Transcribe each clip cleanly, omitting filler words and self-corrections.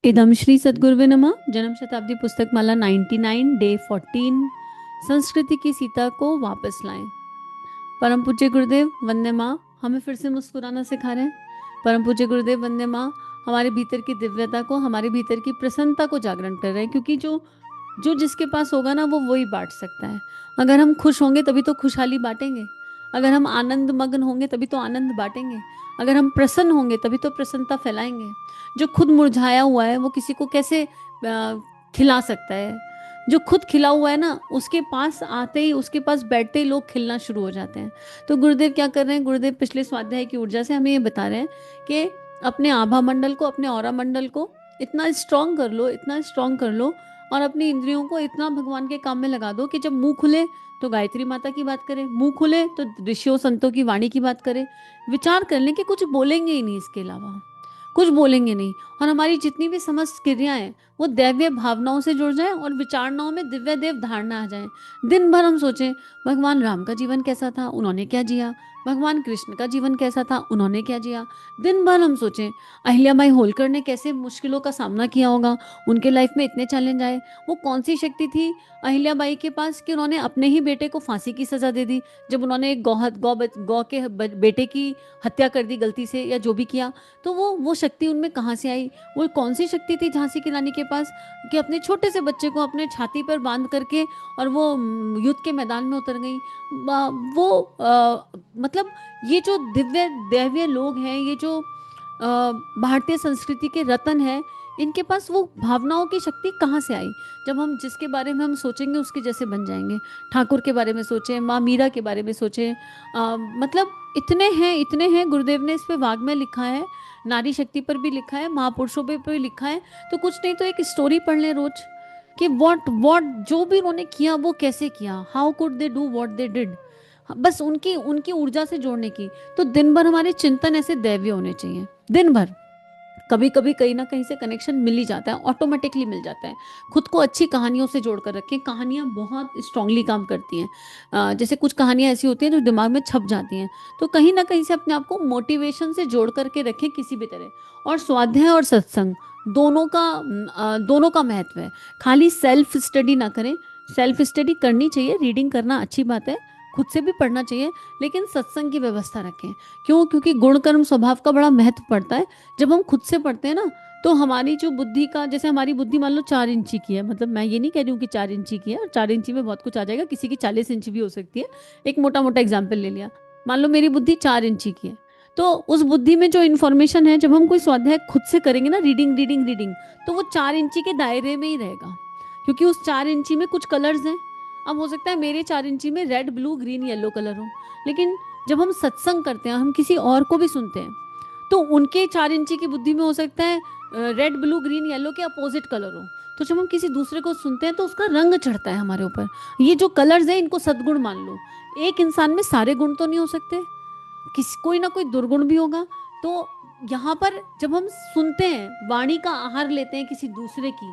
इदम श्री सद्गुरुवे नमः। जन्म शताब्दी पुस्तक माला 99 डे 14। संस्कृति की सीता को वापस लाएं। परम पूज्य गुरुदेव वंदे माँ हमें फिर से मुस्कुराना सिखा रहे हैं। परम पूज्य गुरुदेव वंदे माँ हमारे भीतर की दिव्यता को, हमारे भीतर की प्रसन्नता को जागरण कर रहे हैं, क्योंकि जो जो जिसके पास होगा ना वो वही बांट सकता है। अगर हम खुश होंगे तभी तो खुशहाली बांटेंगे, अगर हम आनंद मग्न होंगे तभी तो आनंद बांटेंगे, अगर हम प्रसन्न होंगे तभी तो प्रसन्नता फैलाएंगे। जो खुद मुरझाया हुआ है वो किसी को कैसे खिला सकता है? जो खुद खिला हुआ है ना, उसके पास आते ही, उसके पास बैठते ही लोग खिलना शुरू हो जाते हैं। तो गुरुदेव क्या कर रहे हैं? गुरुदेव पिछले स्वाध्याय की ऊर्जा से हमें ये बता रहे हैं कि अपने आभा मंडल को, अपने ऑरा मंडल को इतना स्ट्रांग कर लो, इतना स्ट्रांग कर लो, और अपनी इंद्रियों को इतना भगवान के काम में लगा दो कि जब मुंह खुले तो गायत्री माता की बात करें, मुंह खुले तो ऋषियों संतों की वाणी की बात करें। विचार कर लें कि कुछ बोलेंगे ही नहीं, इसके अलावा कुछ बोलेंगे नहीं। और हमारी जितनी भी समस्त क्रियाएं हैं वो दैव्य भावनाओं से जुड़ जाए और विचारणाओं में दिव्य देव धारणा आ जाए। दिन भर हम सोचें भगवान राम का जीवन कैसा था, उन्होंने क्या जिया, भगवान कृष्ण का जीवन कैसा था, उन्होंने क्या जिया। दिन भर हम सोचें अहिल्याबाई होलकर ने कैसे मुश्किलों का सामना किया होगा, उनके लाइफ में इतने चैलेंज आए। वो कौन सी शक्ति थी अहिल्याबाई के पास कि उन्होंने अपने ही बेटे को फांसी की सजा दे दी, जब उन्होंने एक गौ के बेटे की हत्या कर दी गलती से, या जो भी किया। तो वो शक्ति उनमें कहाँ से आई? वो कौन सी शक्ति थी झांसी की रानी के पास कि अपने छोटे से बच्चे को अपने छाती पर बांध करके और वो युद्ध के मैदान में उतर गई। वो मतलब ये जो दिव्य दैवीय लोग हैं, ये जो भारतीय संस्कृति के रत्न है, इनके पास वो भावनाओं की शक्ति कहाँ से आई? जब हम जिसके बारे में हम सोचेंगे उसके जैसे बन जाएंगे। ठाकुर के बारे में सोचें, माँ मीरा के बारे में सोचें, मतलब इतने हैं, इतने हैं। गुरुदेव ने इस पे वाग में लिखा है, नारी शक्ति पर भी लिखा है, महापुरुषों पे भी लिखा है। तो कुछ नहीं तो एक स्टोरी पढ़ लें रोज कि व्हाट व्हाट जो भी उन्होंने किया वो कैसे किया, how could they do what they did. बस उनकी उनकी ऊर्जा से जोड़ने की। तो दिन भर हमारे चिंतन ऐसे दैवीय होने चाहिए, दिन भर। कभी कभी कहीं ना कहीं से कनेक्शन मिल ही जाता है, ऑटोमेटिकली मिल जाता है। खुद को अच्छी कहानियों से जोड़ कर रखें, कहानियाँ बहुत स्ट्रांगली काम करती हैं। जैसे कुछ कहानियाँ ऐसी होती हैं जो दिमाग में छप जाती हैं, तो कहीं ना कहीं से अपने आप को मोटिवेशन से जोड़ करके रखें किसी भी तरह। और स्वाध्याय और सत्संग दोनों का महत्व है। खाली सेल्फ स्टडी ना करें, सेल्फ स्टडी करनी चाहिए, रीडिंग करना अच्छी बात है, खुद से भी पढ़ना चाहिए, लेकिन सत्संग की व्यवस्था रखें। क्यों? क्योंकि गुण कर्म स्वभाव का बड़ा महत्व पड़ता है। जब हम खुद से पढ़ते हैं ना, तो हमारी जो बुद्धि का, जैसे हमारी बुद्धि मान लो 4 इंची की है, मतलब मैं ये नहीं कह रही हूँ कि 4 इंची की है, और 4 इंची में बहुत कुछ आ जाएगा, किसी की 40 इंची भी हो सकती है। एक मोटा मोटा एग्जाम्पल ले लिया, मान लो मेरी बुद्धि 4 इंची की है। तो उस बुद्धि में जो इन्फॉर्मेशन है, जब हम कोई स्वाध्याय खुद से करेंगे ना, रीडिंग रीडिंग रीडिंग, तो वो 4 इंची के दायरे में ही रहेगा, क्योंकि उस 4 इंची में कुछ कलर्स हैं। अब हो सकता है मेरे 4 इंची में red blue green yellow colour हो, लेकिन जब हम सत्संग करते हैं, हम किसी और को भी सुनते हैं, तो उनके 4 इंची की बुद्धि में हो सकता है रेड ब्लू ग्रीन येलो के अपोजिट कलर हो। तो जब हम किसी दूसरे को सुनते हैं तो उसका रंग चढ़ता है हमारे ऊपर। ये जो कलर्स हैं इनको सद्गुण मान लो। एक इंसान में सारे गुण तो नहीं हो सकते, किसी कोई ना कोई दुर्गुण भी होगा। तो यहाँ पर जब हम सुनते हैं, वाणी का आहार लेते हैं किसी दूसरे की,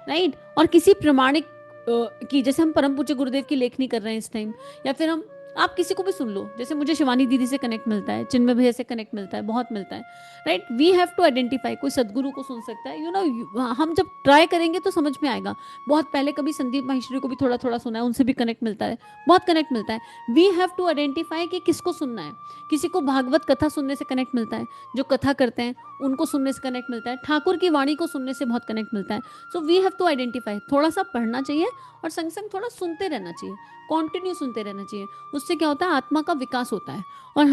राइट, और किसी प्रमाणिक की, जैसे हम परम पूज्य गुरुदेव की लेखनी कर रहे हैं इस टाइम, या फिर हम, आप किसी को भी सुन लो, जैसे मुझे शिवानी दीदी से कनेक्ट मिलता है, चिन्मय भैया से कनेक्ट मिलता है, बहुत मिलता है, right. We have to identify, कोई सदगुरु को सुन सकता है, हम जब ट्राई करेंगे तो समझ में आएगा। बहुत पहले कभी संदीप माहेश्वरी को भी थोड़ा थोड़ा सुना है, उनसे भी कनेक्ट मिलता है, बहुत कनेक्ट मिलता है। वी हैव टू आइडेंटिफाई कि किसको सुनना है। किसी को भागवत कथा सुनने से कनेक्ट मिलता है, जो कथा करते हैं उनको सुनने से कनेक्ट मिलता है, ठाकुर की वाणी को सुनने से बहुत कनेक्ट मिलता है। So we have to identify, थोड़ा सा पढ़ना चाहिए और संग संग थोड़ा सुनते रहना चाहिए, कॉन्टिन्यू सुनते रहना चाहिए। उससे क्या होता है, आत्मा का विकास होता है। और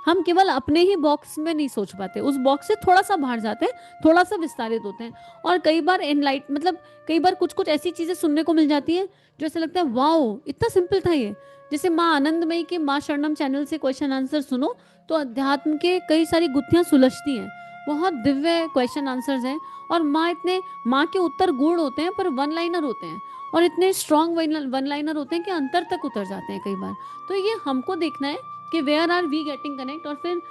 हम केवल अपने ही बॉक्स में नहीं सोच पाते, उस बॉक्स से थोड़ा सा बाहर जाते हैं, थोड़ा सा विस्तारित होते हैं। और कई बार एनलाइट, मतलब कई बार कुछ कुछ ऐसी चीजें सुनने को मिल जाती है जो ऐसा लगता है वाओ, इतना सिंपल था ये। जैसे माँ आनंदमयी के माँ शरणम चैनल से क्वेश्चन आंसर सुनो, तो अध्यात्म के कई सारी गुत्थियां सुलझती हैं, बहुत दिव्य क्वेश्चन आंसर्स हैं। और माँ के उत्तर गूढ़ होते हैं पर वन लाइनर होते हैं, और इतने स्ट्रॉन्ग वन लाइनर होते हैं कि अंतर तक उतर जाते हैं कई बार। तो ये हमको देखना है कि where are we getting connect, और फिर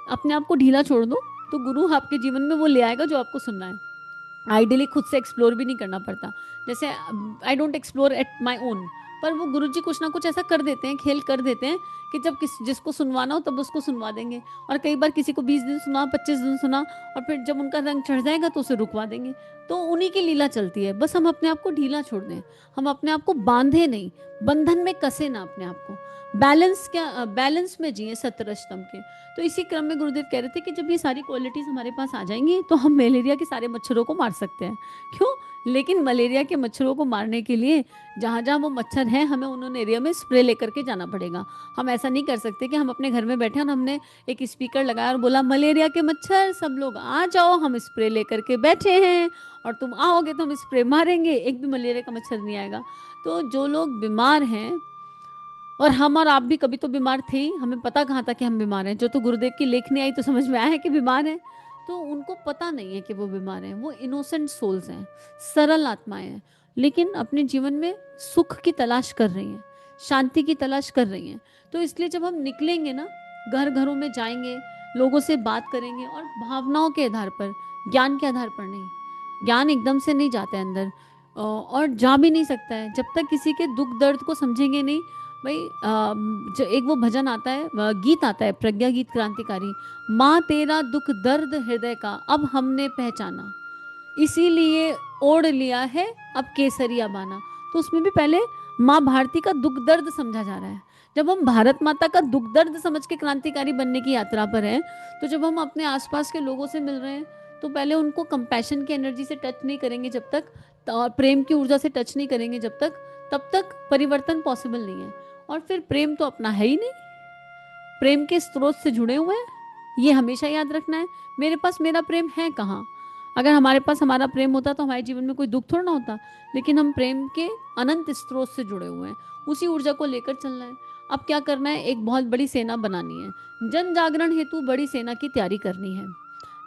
अपने आप को ढीला छोड़ दो, तो गुरु आपके जीवन में वो ले आएगा जो आपको सुनना है। आइडियली खुद से एक्सप्लोर भी नहीं करना पड़ता। जैसे I don't explore at my own, पर वो गुरुजी कुछ ना कुछ ऐसा कर देते हैं, खेल कर देते हैं कि जब जिसको सुनवाना हो तब उसको सुनवा देंगे। और कई बार किसी को 20 दिन सुना, 25 दिन सुना, और फिर जब उनका रंग चढ़ जाएगा तो उसे रुकवा देंगे। तो उन्हीं की लीला चलती है। बस हम अपने आप को ढीला छोड़ दें, हम अपने आप को बांधे नहीं, बंधन में कसे ना अपने आप को, बैलेंस में जिए सतरजतम के। तो इसी क्रम में गुरुदेव कह रहे थे कि जब ये सारी क्वालिटीज हमारे पास आ जाएंगी तो हम मलेरिया के सारे मच्छरों को मार सकते हैं। क्यों? लेकिन मलेरिया के मच्छरों को मारने के लिए जहाँ जहाँ वो मच्छर हैं हमें उन एरिया में स्प्रे लेकर के जाना पड़ेगा। हम ऐसा नहीं कर सकते कि हम अपने घर में बैठे और हमने एक स्पीकर लगाया और बोला मलेरिया के मच्छर सब लोग आ जाओ, हम स्प्रे लेकर के बैठे हैं और तुम आओगे तो हम स्प्रे मारेंगे, एक भी मलेरिया का मच्छर नहीं आएगा। तो जो लोग बीमार हैं, और हम और आप भी कभी तो बीमार थे ही, हमें पता कहाँ था कि हम बीमार हैं। जो तो गुरुदेव की लेखनी आई तो समझ में आया है कि बीमार हैं, तो उनको पता नहीं है कि वो बीमार हैं। वो इनोसेंट सोल्स हैं, सरल आत्माएं हैं, लेकिन अपने जीवन में सुख की तलाश कर रही हैं, शांति की तलाश कर रही हैं। तो इसलिए जब हम निकलेंगे ना, घर घरों में जाएंगे, लोगों से बात करेंगे, और भावनाओं के आधार पर, ज्ञान के आधार पर नहीं। ज्ञान एकदम से नहीं जाता है अंदर, और जा भी नहीं सकता है जब तक किसी के दुख दर्द को समझेंगे नहीं। भाई जो एक वो भजन आता है, गीत आता है, प्रज्ञा गीत क्रांतिकारी, माँ तेरा दुख दर्द हृदय का अब हमने पहचाना, इसीलिए ओढ़ लिया है अब केसरिया बाना। तो उसमें भी पहले माँ भारती का दुख दर्द समझा जा रहा है। जब हम भारत माता का दुख दर्द समझ के क्रांतिकारी बनने की यात्रा पर हैं, तो जब हम अपने आसपास के लोगों से मिल रहे हैं तो पहले उनको कंपैशन की एनर्जी से टच नहीं करेंगे जब तक, और प्रेम की ऊर्जा से टच नहीं करेंगे जब तक, तब तक परिवर्तन पॉसिबल नहीं है। और फिर प्रेम तो अपना है ही नहीं, प्रेम के स्रोत से जुड़े हुए हैं, ये हमेशा याद रखना है। मेरे पास मेरा प्रेम है कहाँ? अगर हमारे पास हमारा प्रेम होता तो हमारे जीवन में कोई दुख थोड़ा ना होता। लेकिन हम प्रेम के अनंत स्रोत से जुड़े हुए हैं, उसी ऊर्जा को लेकर चलना है। अब क्या करना है? एक बहुत बड़ी सेना बनानी है, जन जागरण हेतु बड़ी सेना की तैयारी करनी है।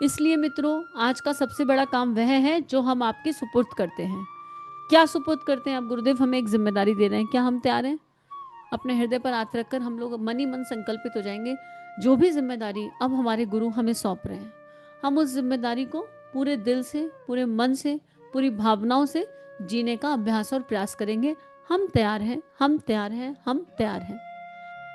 इसलिए मित्रों, आज का सबसे बड़ा काम वह है जो हम आपके सुपुर्द करते हैं। क्या सुपुर्द करते हैं? अब गुरुदेव हमें एक जिम्मेदारी दे रहे हैं, क्या हम तैयार हैं? अपने हृदय पर हाथ रखकर हम लोग मन ही मन संकल्पित हो जाएंगे, जो भी जिम्मेदारी अब हमारे गुरु हमें सौंप रहे हैं, हम उस जिम्मेदारी को पूरे दिल से, पूरे मन से, पूरी भावनाओं से जीने का अभ्यास और प्रयास करेंगे। हम तैयार हैं, हम तैयार हैं, हम तैयार हैं।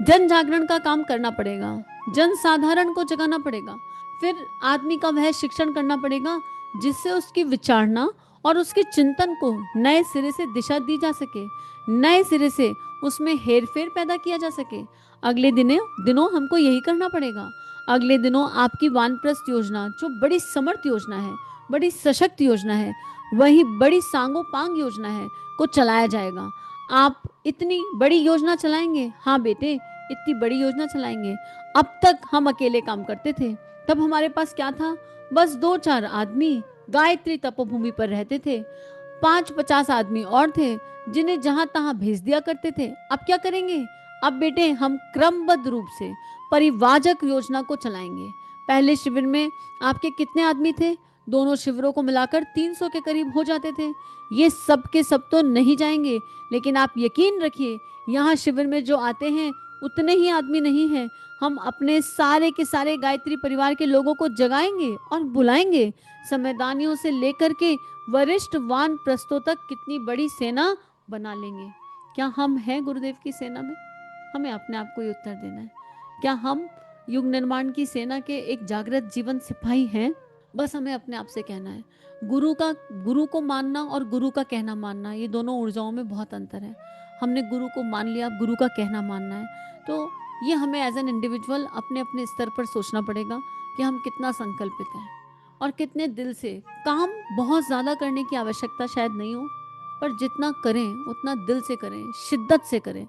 जन जागरण का काम करना पड़ेगा, जन साधारण को जगाना पड़ेगा, फिर आदमी का वह शिक्षण करना पड़ेगा जिससे उसकी विचारना और उसके चिंतन को नए सिरे से दिशा दी जा सके, नए सिरे से उसमें हेरफेर पैदा किया जा सके। अगले दिनों हमको यही करना पड़ेगा। अगले दिनों आपकी वानप्रस्थ योजना, जो बड़ी समर्थ योजना है, बड़ी सशक्त योजना है, वही बड़ी सांगोपांग योजना है, को चलाया जाएगा। आप इतनी बड़ी योजना चलाएंगे? हाँ बेटे, इतनी बड़ी योजना चलाएंगे। अब तक हम अकेले काम करते थे, तब हमारे पास क्या था? बस 2-4 आदमी गायत्री तपोभूमि पर रहते थे, 5-50 आदमी और थे जिन्हें जहां तहां भेज दिया करते थे। अब क्या करेंगे? अब बेटे हम क्रमबद्ध रूप से परिवाजक योजना को चलाएंगे। पहले शिविर में आपके कितने आदमी थे? दोनों शिविरों को मिलाकर 300 के करीब हो जाते थे। ये सब के सब तो नहीं जाएंगे, लेकिन आप यकीन रखिए, यहाँ शिविर में जो आते हैं उतने ही आदमी नहीं हैं। हम अपने सारे के सारे गायत्री परिवार के लोगों को जगाएंगे और बुलाएंगे। समयदानियों से लेकर के वरिष्ठ वान प्रस्तों तक कितनी बड़ी सेना बना लेंगे। क्या हम हैं गुरुदेव की सेना में? हमें अपने आप को ये उत्तर देना है। क्या हम युग निर्माण की सेना के एक जागृत जीवन सिपाही हैं? बस हमें अपने आप से कहना है। गुरु को मानना और गुरु का कहना मानना, ये दोनों ऊर्जाओं में बहुत अंतर है। हमने गुरु को मान लिया, अब गुरु का कहना मानना है। तो ये हमें एज एन इंडिविजुअल अपने अपने स्तर पर सोचना पड़ेगा कि हम कितना संकल्पित हैं और कितने दिल से। काम बहुत ज़्यादा करने की आवश्यकता शायद नहीं हो, पर जितना करें उतना दिल से करें, शिद्दत से करें,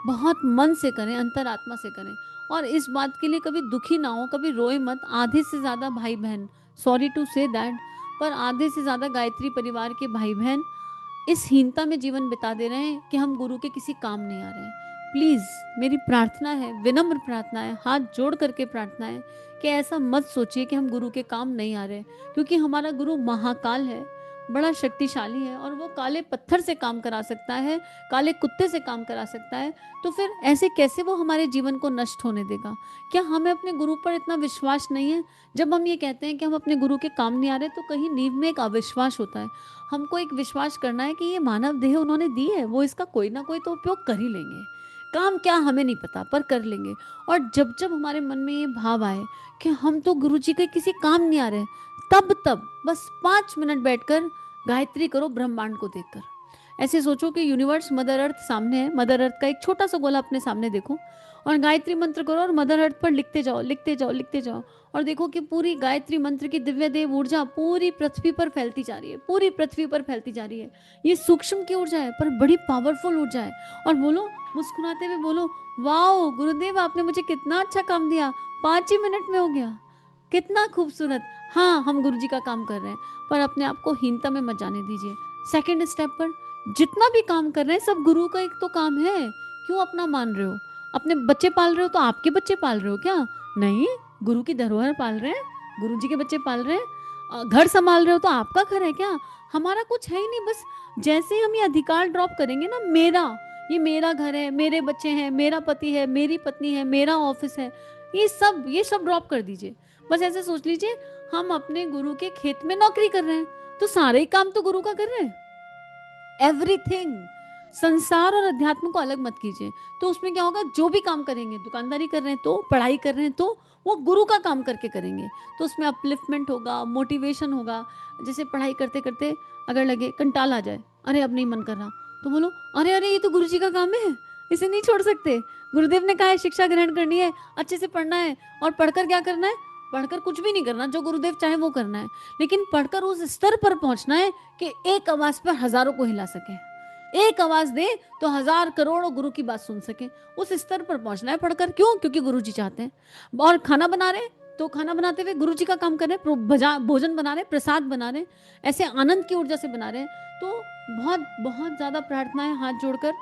बहुत मन से करें, अंतरात्मा से करें। और इस बात के लिए कभी दुखी ना हो, कभी रोए मत। आधे से ज़्यादा भाई बहन, सॉरी टू से दैट, पर आधे से ज़्यादा गायत्री परिवार के भाई बहन इस हीनता में जीवन बिता दे रहे हैं कि हम गुरु के किसी काम नहीं आ रहे हैं। प्लीज़ मेरी प्रार्थना है, विनम्र प्रार्थना है, हाथ जोड़ करके प्रार्थना है कि ऐसा मत सोचिए कि हम गुरु के काम नहीं आ रहे, क्योंकि हमारा गुरु महाकाल है, बड़ा शक्तिशाली है और वो काले पत्थर से काम करा सकता है, काले कुत्ते से काम करा सकता है, तो फिर ऐसे कैसे वो हमारे जीवन को नष्ट होने देगा? क्या हमें अपने गुरु पर इतना विश्वास नहीं है? जब हम ये कहते हैं कि हम अपने गुरु के काम नहीं आ रहे, तो कहीं नींव में एक अविश्वास होता है। हमको एक विश्वास करना है कि ये मानव देह उन्होंने दी है, वो इसका कोई ना कोई तो उपयोग कर ही लेंगे। काम क्या हमें नहीं पता, पर कर लेंगे। और जब जब हमारे मन में ये भाव आए कि हम तो गुरु जी के किसी काम नहीं आ रहे, तब तब बस 5 मिनट बैठकर गायत्री करो ब्रह्मांड को देखकर। ऐसे सोचो कि यूनिवर्स मदर अर्थ सामने है, मदर अर्थ का एक छोटा सा गोला अपने सामने देखो और गायत्री मंत्र करो और मदर अर्थ पर लिखते जाओ, लिखते जाओ, लिखते जाओ। और देखो कि पूरी गायत्री मंत्र की दिव्य देव ऊर्जा पूरी पृथ्वी पर फैलती जा रही है, पूरी पृथ्वी पर फैलती जा रही है। ये सूक्ष्म की ऊर्जा है पर बड़ी पावरफुल ऊर्जा है। और बोलो, मुस्कुराते हुए बोलो, वाओ गुरुदेव आपने मुझे कितना अच्छा काम दिया, 5 ही मिनट में हो गया, कितना खूबसूरत। हाँ, हम गुरु जी का काम कर रहे हैं, पर अपने आप को हीनता में मत जाने दीजिए। सेकंड स्टेप पर जितना भी काम कर रहे हैं सब गुरु का एक तो काम है, क्यों अपना मान रहे हो? अपने बच्चे पाल रहे हो तो आपके बच्चे पाल रहे हो क्या? नहीं, गुरु की धरोहर पाल रहे हैं, गुरु जी के बच्चे पाल रहे हैं। घर संभाल रहे हो तो आपका घर है क्या? हमारा कुछ है ही नहीं। बस जैसे ही हम ये अधिकार ड्रॉप करेंगे ना, मेरा, ये मेरा घर है, मेरे बच्चे हैं, मेरा पति है, मेरी पत्नी है, मेरा ऑफिस है, ये सब ड्रॉप कर दीजिए। बस ऐसे सोच लीजिए हम अपने गुरु के खेत में नौकरी कर रहे हैं, तो सारे ही काम तो गुरु का कर रहे हैं, एवरीथिंग। संसार और अध्यात्म को अलग मत कीजिए। तो उसमें क्या होगा, जो भी काम करेंगे, दुकानदारी कर रहे हैं तो, पढ़ाई कर रहे हैं तो, वो गुरु का काम करके करेंगे। तो उसमें अपलिफ्टमेंट होगा, मोटिवेशन होगा। जैसे पढ़ाई करते करते अगर लगे कंटाल आ जाए, अरे अब नहीं मन कर रहा, तो बोलो, अरे अरे ये तो गुरु जी का काम है, इसे नहीं छोड़ सकते। गुरुदेव ने कहा है शिक्षा ग्रहण करनी है, अच्छे से पढ़ना है। और पढ़कर क्या करना है? पढ़कर कुछ भी नहीं करना, जो गुरुदेव चाहे वो करना है। लेकिन पढ़कर उस स्तर पर पहुंचना है कि एक आवाज पर हजारों को हिला सके, एक आवाज दे तो हजार करोड़ों गुरु की बात सुन सके। उस स्तर पर पहुंचना है पढ़कर। क्यों? क्योंकि गुरु जी चाहते हैं। और खाना बना रहे तो खाना बनाते हुए गुरु जी का काम कर रहे हैं, भोजन बना रहे, प्रसाद बना रहे, ऐसे आनंद की ऊर्जा से बना रहे हैं। तो बहुत बहुत ज्यादा प्रार्थना है हाथ जोड़कर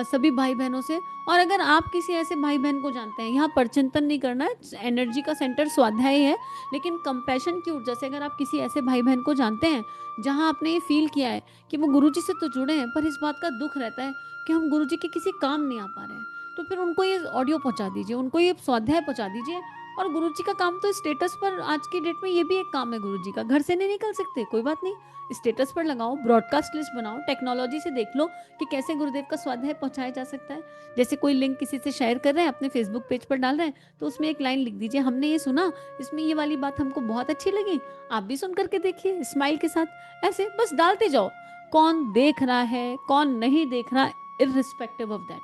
सभी भाई बहनों से। और अगर आप किसी ऐसे भाई बहन को जानते हैं, यहाँ पर चिंतन नहीं करना है, एनर्जी का सेंटर स्वाध्याय है, लेकिन कंपैशन की ऊर्जा से अगर आप किसी ऐसे भाई बहन को जानते हैं जहाँ आपने ये फील किया है कि वो गुरुजी से तो जुड़े हैं पर इस बात का दुख रहता है कि हम गुरुजी के किसी काम नहीं आ पा रहे हैं, तो फिर उनको ये ऑडियो पहुंचा दीजिए, उनको ये स्वाध्याय पहुंचा दीजिए। और गुरुजी का काम तो स्टेटस पर आज की डेट में ये भी एक काम है गुरुजी का। घर से नहीं निकल सकते, कोई बात नहीं, स्टेटस पर लगाओ, ब्रॉडकास्ट लिस्ट बनाओ, टेक्नोलॉजी से देख लो कि कैसे गुरुदेव का स्वाध्याय पहुंचाया जा सकता है। जैसे कोई लिंक किसी से शेयर कर रहे हैं, अपने फेसबुक पेज पर डाल रहे हैं, तो उसमें एक लाइन लिख दीजिए, हमने ये सुना, इसमें ये वाली बात हमको बहुत अच्छी लगी, आप भी सुन करके देखिए स्माइल के साथ। ऐसे बस डालते जाओ। कौन देख रहा है कौन नहीं देख रहा, इररिस्पेक्टिव ऑफ दैट।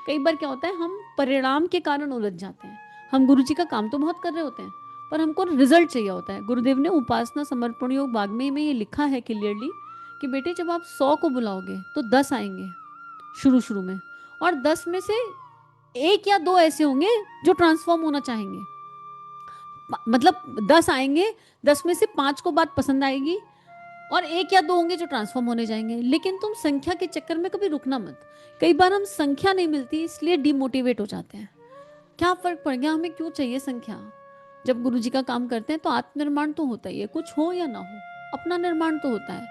कई बार क्या होता है, हम परिणाम के कारण उलझ जाते हैं। हम गुरु जी का काम तो बहुत कर रहे होते हैं पर हमको रिजल्ट चाहिए होता है। गुरुदेव ने उपासना समर्पण योग वाग्मी में ये लिखा है क्लियरली कि बेटे जब आप 100 को बुलाओगे तो 10 आएंगे शुरू शुरू में, और 10 में से 1 या 2 ऐसे होंगे जो ट्रांसफॉर्म होना चाहेंगे। मतलब 10 आएंगे, 10 में से 5 को बात पसंद आएगी और 1 या 2 होंगे जो ट्रांसफॉर्म होने जाएंगे। लेकिन तुम संख्या के चक्कर में कभी रुकना मत। कई बार हम संख्या नहीं मिलती इसलिए डिमोटिवेट हो जाते हैं। क्या फर्क पड़ गया, हमें क्यों चाहिए संख्या? जब गुरु जी का काम करते हैं तो आत्मनिर्माण तो होता ही है, कुछ हो या ना हो, अपना निर्माण तो होता है।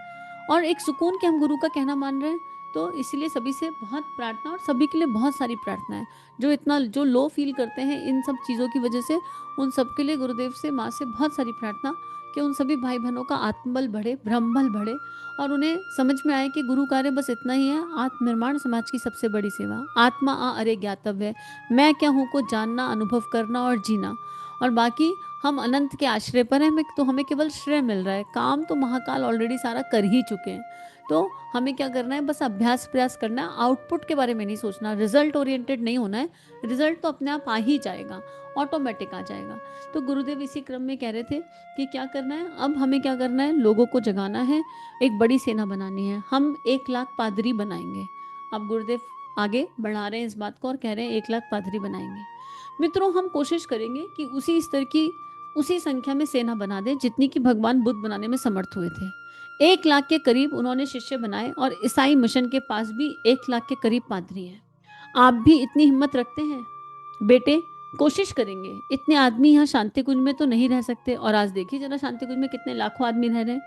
और एक सुकून के हम गुरु का कहना मान रहे हैं, तो इसीलिए सभी से बहुत प्रार्थना, और सभी के लिए बहुत सारी प्रार्थना है। जो इतना जो लो फील करते हैं इन सब चीज़ों की वजह से, उन सब के लिए गुरुदेव से, माँ से बहुत सारी प्रार्थना कि उन सभी भाई बहनों का आत्मबल बढ़े, ब्रह्मबल बढ़े, और उन्हें समझ में आए कि गुरु कार्य बस इतना ही है। आत्मनिर्माण समाज की सबसे बड़ी सेवा। आत्मा अरे ज्ञातव्य, मैं क्या हूँ को जानना, अनुभव करना और जीना। और बाकी हम अनंत के आश्रय पर हैं, तो हमें केवल श्रेय मिल रहा है। काम तो महाकाल ऑलरेडी सारा कर ही चुके हैं। तो हमें क्या करना है, बस अभ्यास प्रयास करना है। आउटपुट के बारे में नहीं सोचना, रिजल्ट ओरिएंटेड नहीं होना है। रिजल्ट तो अपने आप आ ही जाएगा, ऑटोमेटिक आ जाएगा। तो गुरुदेव इसी क्रम में कह रहे थे कि क्या करना है, अब हमें क्या करना है, लोगों को जगाना है, एक बड़ी सेना बनानी है। हम 1 लाख पादरी बनाएंगे। अब गुरुदेव आगे बढ़ा रहे हैं इस बात को और कह रहे हैं 1 लाख पादरी बनाएंगे। मित्रों, हम कोशिश करेंगे कि उसी स्तर की, उसी संख्या में सेना बना दें जितनी कि भगवान बुद्ध बनाने में समर्थ हुए थे। 1 लाख के करीब उन्होंने शिष्य बनाए, और ईसाई मिशन के पास भी 1 लाख के करीब पादरी हैं। आप भी इतनी हिम्मत रखते हैं बेटे? कोशिश करेंगे। इतने आदमी यहाँ शांति कुंज में तो नहीं रह सकते, और आज देखिए जरा शांति कुंज में कितने लाखों आदमी रह रहे हैं।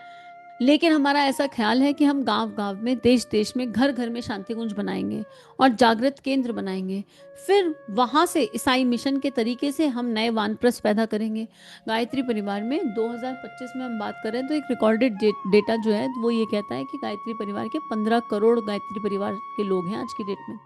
लेकिन हमारा ऐसा ख्याल है कि हम गांव-गांव में, देश-देश में, घर-घर में शांति कुंज बनाएंगे और जागृत केंद्र बनाएंगे। फिर वहाँ से ईसाई मिशन के तरीके से हम नए वानप्रस्थ पैदा करेंगे। गायत्री परिवार में 2025 में हम बात करें तो एक रिकॉर्डेड डेटा जो है वो ये कहता है कि गायत्री परिवार के 15 करोड़ गायत्री परिवार के लोग हैं आज की डेट में।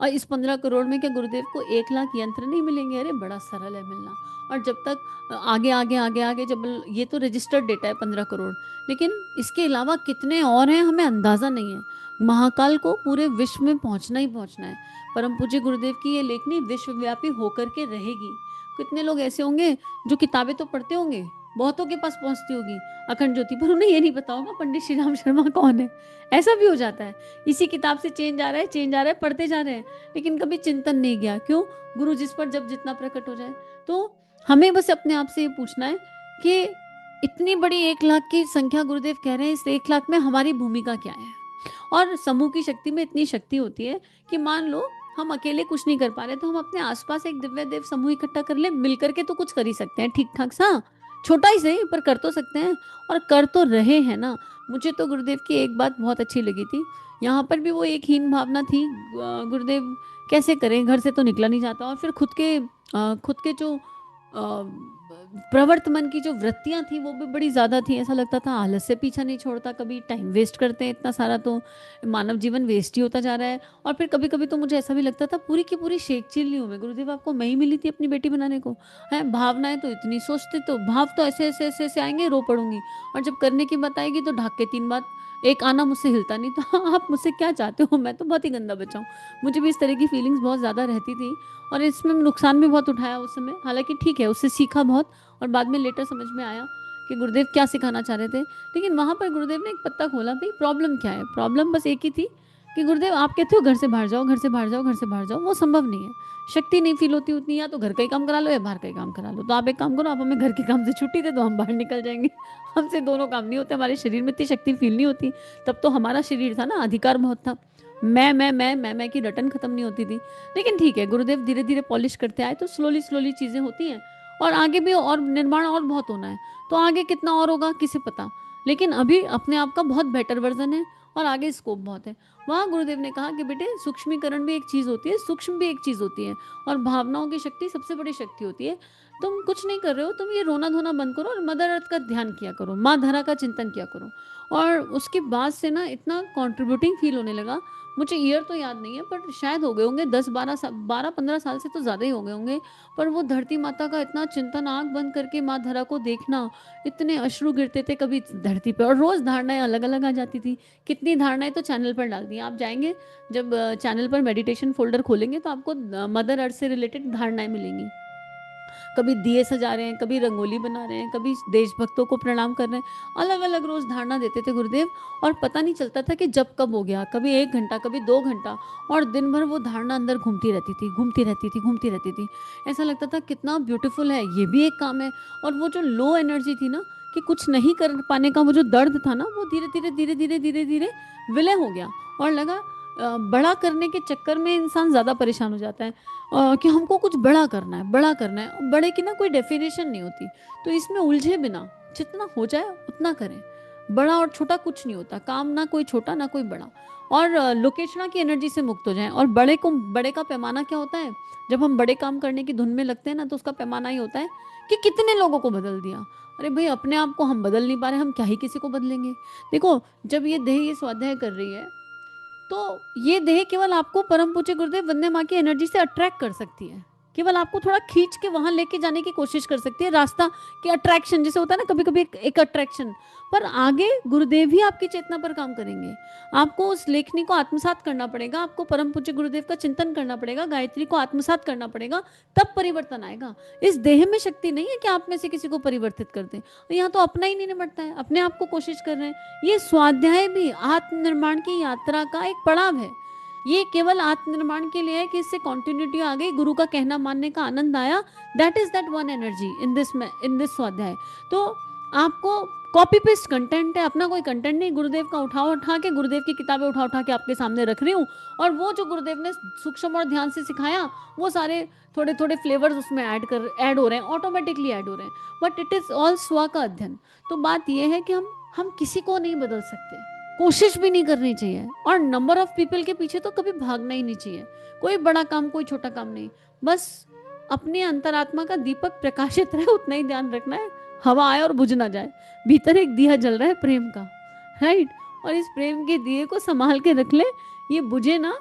और इस 15 करोड़ में क्या गुरुदेव को 1 लाख यंत्र नहीं मिलेंगे? अरे बड़ा सरल है मिलना। और जब तक आगे, आगे, आगे, आगे जब ये तो रजिस्टर्ड डेटा है 15 करोड़, लेकिन इसके अलावा कितने और हैं हमें अंदाज़ा नहीं है। महाकाल को पूरे विश्व में पहुँचना ही पहुँचना है। परम पूज्य गुरुदेव की ये लेखनी विश्वव्यापी होकर के रहेगी। कितने लोग ऐसे होंगे जो किताबें तो पढ़ते होंगे, बहुतों के पास पहुँचती होगी अखंड ज्योति, पर उन्हें ये नहीं पता होगा पंडित श्री राम शर्मा कौन है। ऐसा भी हो जाता है। इसी किताब से चेंज आ रहा है, चेंज आ रहा है, पढ़ते जा रहे हैं, लेकिन कभी चिंतन नहीं गया। क्यों? गुरु जिस पर जब जितना प्रकट हो जाए। तो हमें बस अपने आप से ये पूछना है कि इतनी बड़ी 1 लाख की संख्या गुरुदेव कह रहे हैं, इस 1 लाख में हमारी भूमिका क्या है? और समूह की शक्ति में इतनी शक्ति होती है कि मान लो हम अकेले कुछ नहीं कर पा रहे, तो हम अपने आसपास एक दिव्य देव समूह इकट्ठा कर ले, मिल करके तो कुछ कर ही सकते हैं ठीक-ठाक सा। छोटा ही सही, पर कर तो सकते हैं और कर तो रहे हैं ना। मुझे तो गुरुदेव की एक बात बहुत अच्छी लगी थी। यहाँ पर भी वो एक हीन भावना थी, गुरुदेव कैसे करें, घर से तो निकला नहीं जाता, और फिर खुद के जो प्रवर्तमान की जो वृत्तियां थी वो भी बड़ी ज़्यादा थी। ऐसा लगता था आलस से पीछा नहीं छोड़ता, कभी टाइम वेस्ट करते हैं इतना सारा, तो मानव जीवन वेस्ट ही होता जा रहा है। और फिर कभी कभी तो मुझे ऐसा भी लगता था पूरी की पूरी शेख चिल्ली हूँ मैं, गुरुदेव आपको मैं ही मिली थी अपनी बेटी बनाने को है। भावनाएं तो इतनी सोचती, तो भाव तो ऐसे ऐसे ऐसे ऐसे आएंगे, रो पड़ूंगी, और जब करने की बात आएगी तो ढाक के 3 बात, एक आना मुझसे हिलता नहीं। तो आप मुझसे क्या चाहते हो? मैं तो बहुत ही गंदा बच्चा हूँ। मुझे भी इस तरह की फीलिंग्स बहुत ज़्यादा रहती थी, और इसमें नुकसान भी बहुत उठाया उस समय। हालांकि ठीक है, उससे सीखा बहुत, और बाद में लेटर समझ में आया कि गुरुदेव क्या सिखाना चाह रहे थे। लेकिन वहाँ पर गुरुदेव ने एक पत्ता खोला, भाई प्रॉब्लम क्या है? प्रॉब्लम बस एक ही थी कि गुरुदेव आप कहते हो घर से बाहर जाओ, घर से बाहर जाओ, घर से बाहर जाओ, वो संभव नहीं है। शक्ति नहीं फील होती उतनी, या तो घर का ही काम करा लो या बाहर का ही काम करा लो। तो आप एक काम करो, आप हमें घर के काम से छुट्टी दे दो, हम बाहर निकल जाएंगे। हमसे दोनों काम नहीं होते, हमारे शरीर में इतनी शक्ति फील नहीं होती। तब तो हमारा शरीर था ना, अधिकार बहुत था। मैं की रटन खत्म नहीं होती थी। लेकिन ठीक है, गुरुदेव धीरे धीरे पॉलिश करते आए, तो स्लोली स्लोली चीज़ें होती हैं, और आगे भी और निर्माण और बहुत होना है। तो आगे कितना और होगा किसे पता, लेकिन अभी अपने आप का बहुत बेटर वर्जन है, और आगे स्कोप बहुत है। वहाँ गुरुदेव ने कहा कि बेटे सूक्ष्मीकरण भी एक चीज़ होती है, सूक्ष्म भी एक चीज़ होती है, और भावनाओं की शक्ति सबसे बड़ी शक्ति होती है। तुम कुछ नहीं कर रहे हो, तुम ये रोना धोना बंद करो और मदर अर्थ का ध्यान किया करो, माँ धरा का चिंतन किया करो। और उसके बाद से ना इतना कॉन्ट्रीब्यूटिंग फील होने लगा। मुझे ईयर तो याद नहीं है, पर शायद हो गए होंगे 10 12 15 साल से तो ज़्यादा ही हो गए होंगे। पर वो धरती माता का इतना चिंतन, आंख बंद करके माँ धरा को देखना, इतने अश्रु गिरते थे कभी धरती पे, और रोज धारणाएं अलग अलग आ जाती थी। कितनी धारणाएं तो चैनल पर डाल दी, आप जाएंगे जब चैनल पर मेडिटेशन फोल्डर खोलेंगे तो आपको मदर अर्थ से रिलेटेड धारणाएं मिलेंगी। कभी दिए सजा रहे हैं, कभी रंगोली बना रहे हैं, कभी देशभक्तों को प्रणाम कर रहे हैं, अलग अलग रोज धारणा देते थे गुरुदेव। और पता नहीं चलता था कि जब कब हो गया, कभी 1 घंटा, कभी 2 घंटा, और दिन भर वो धारणा अंदर घूमती रहती थी, घूमती रहती थी, घूमती रहती थी। ऐसा लगता था कितना ब्यूटीफुल है, ये भी एक काम है। और वो जो लो एनर्जी थी ना, कि कुछ नहीं कर पाने का वो जो दर्द था ना, वो धीरे धीरे धीरे धीरे धीरे धीरे विलय हो गया। और लगा बड़ा करने के चक्कर में इंसान ज़्यादा परेशान हो जाता है, कि हमको कुछ बड़ा करना है, बड़ा करना है। बड़े की ना कोई डेफिनेशन नहीं होती, तो इसमें उलझे बिना जितना हो जाए उतना करें। बड़ा और छोटा कुछ नहीं होता, काम ना कोई छोटा ना कोई बड़ा। और लोकेशना की एनर्जी से मुक्त हो जाएं। और बड़े का पैमाना क्या होता है? जब हम बड़े काम करने की धुन में लगते हैं ना, तो उसका पैमाना ही होता है कि कितने लोगों को बदल दिया। अरे भाई, अपने आप को हम बदल नहीं पा रहे, हम क्या ही किसी को बदलेंगे। देखो, जब ये देह ये स्वाध्याय कर रही है, तो ये देह केवल आपको परम पूज्य गुरुदेव वंदे माँ की एनर्जी से अट्रैक्ट कर सकती है, केवल आपको थोड़ा खींच के वहां लेके जाने की कोशिश कर सकती है। रास्ता के अट्रैक्शन जैसे होता है ना, कभी कभी एक अट्रैक्शन, पर आगे गुरुदेव ही आपकी चेतना पर काम करेंगे। आपको उस लेखनी को आत्मसात करना पड़ेगा, आपको परम पूज्य गुरुदेव का चिंतन करना पड़ेगा, गायत्री को आत्मसात करना पड़ेगा, तब परिवर्तन आएगा। इस देह में शक्ति नहीं है कि आप में से किसी को परिवर्तित कर दें। यहाँ तो अपना ही नहीं निपटता है, अपने आप को कोशिश कर रहे हैं। ये स्वाध्याय भी आत्मनिर्माण की यात्रा का एक पड़ाव है। ये केवल आत्मनिर्माण के लिए है कि इससे कॉन्टिन्यूटी आ गई, गुरु का कहना मानने का आनंद आया, that is that one energy in this स्वाध्याय। तो आपको कॉपी पेस्ट कंटेंट है, अपना कोई कंटेंट नहीं, गुरुदेव का उठा के गुरुदेव की किताबें उठा के आपके सामने रख रही हूँ, और वो जो गुरुदेव ने सूक्ष्म और ध्यान से सिखाया वो सारे थोड़े थोड़े फ्लेवर्स उसमें ऐड हो रहे हैं, ऑटोमेटिकली ऐड हो रहे हैं, बट इट इज ऑल स्व का अध्ययन। तो बात ये है कि हम किसी को नहीं बदल सकते, कोशिश भी नहीं करनी चाहिए, और नंबर ऑफ पीपल के पीछे तो कभी भागना ही नहीं चाहिए। कोई बड़ा काम कोई छोटा काम नहीं, बस अपने अंतरात्मा का दीपक प्रकाशित रहे उतना ही ध्यान रखना है, हवा आए और बुझ ना जाए। भीतर एक दिया जल रहा है प्रेम का, राइट, और इस प्रेम के दिए को संभाल के रख ले, ये बुझे ना,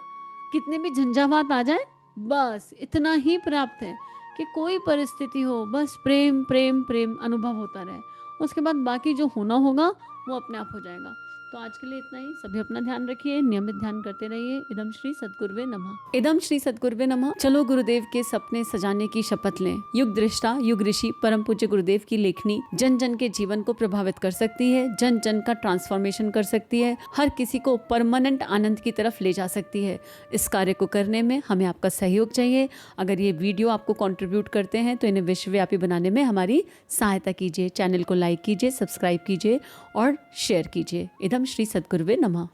कितने भी झंझावात आ जाए, बस इतना ही पर्याप्त है कि कोई परिस्थिति हो बस प्रेम प्रेम प्रेम अनुभव होता रहे, उसके बाद बाकी जो होना होगा वो अपने आप हो जाएगा। तो आज के लिए इतना ही, सभी अपना ध्यान रखिए, नियमित ध्यान करते रहिए। इदम श्री सद्गुरुवे नमः। इदम श्री सद्गुरुवे नमः। चलो गुरुदेव के सपने सजाने की शपथ लें। युग दृष्टा युग ऋषि परम पूज्य गुरुदेव की लेखनी जन जन के जीवन को प्रभावित कर सकती है, जन जन का ट्रांसफॉर्मेशन कर सकती है, हर किसी को परमानेंट आनंद की तरफ ले जा सकती है। इस कार्य को करने में हमें आपका सहयोग चाहिए। अगर ये वीडियो आपको कंट्रीब्यूट करते हैं तो इन्हें विश्वव्यापी बनाने में हमारी सहायता कीजिए। चैनल को लाइक कीजिए, सब्सक्राइब कीजिए और शेयर कीजिए। इदम श्री सद्गुरुवे नमः।